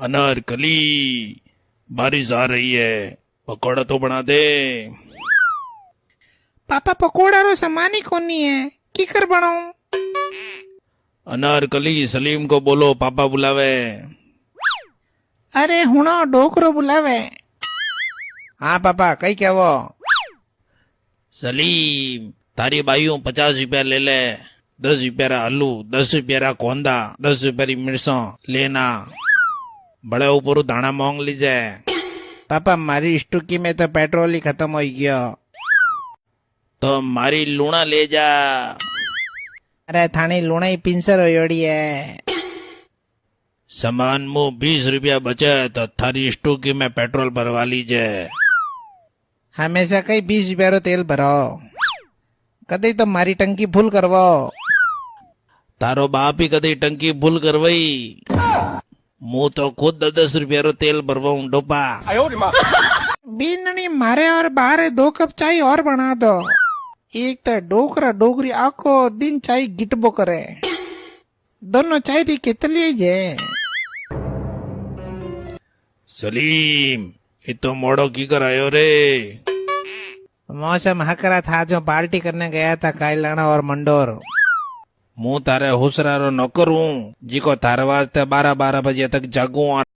अनारकली, बारिश आ रही है, पकौड़ा तो बना दे। पापा पकोड़ा रो सामान ही कोनी है, की कर बनाऊं? अनारकली, सलीम को बोलो पापा बुलावे। अरे हुणो डोकरो बुलावे। हाँ पापा कई केवो। सलीम, तारी बाइयों 50 रुपया ले ले। 10 रुपया रा आलू, 10 रुपया रा कोंदा, 10 रुपया री मिर्चों लेना। बड़े ऊपर दाना मांग लीजे। पापा मारी स्टूकी में तो पेट्रोल ही खत्म हो गयो। तो मारी लूणा ले जा। अरे थानी लूणाई पिंसर होयोड़ी है। सामान मुँह 20 रुपया बचे तो थारी स्टोकी में पेट्रोल भरवा लीजे। हमेशा कई 20 रुपया रो तेल भरो, कदी तो मारी टंकी फुल करवो। तारो बाप ही कदी टंकी भूल करवई। मुँह तो खुद 10 रुपया रो तेल भरवाऊं डोपा। बींदनी मारे और बाहर 2 कप चाय और बना दो। एक तो डोकरा डोकरी आखो दिन चाय गिटबो करे, दोनों चाय री कितली जे। सलीम, ये तो मोड़ो की कर आयो रे। मौसम हकरा था जो पार्टी करने गया था कायलाना और मंडोर। मुँह तारे हुसरा रो नौकर हूँ, जी को थारे वास्ते 12-12 बजे तक जागू।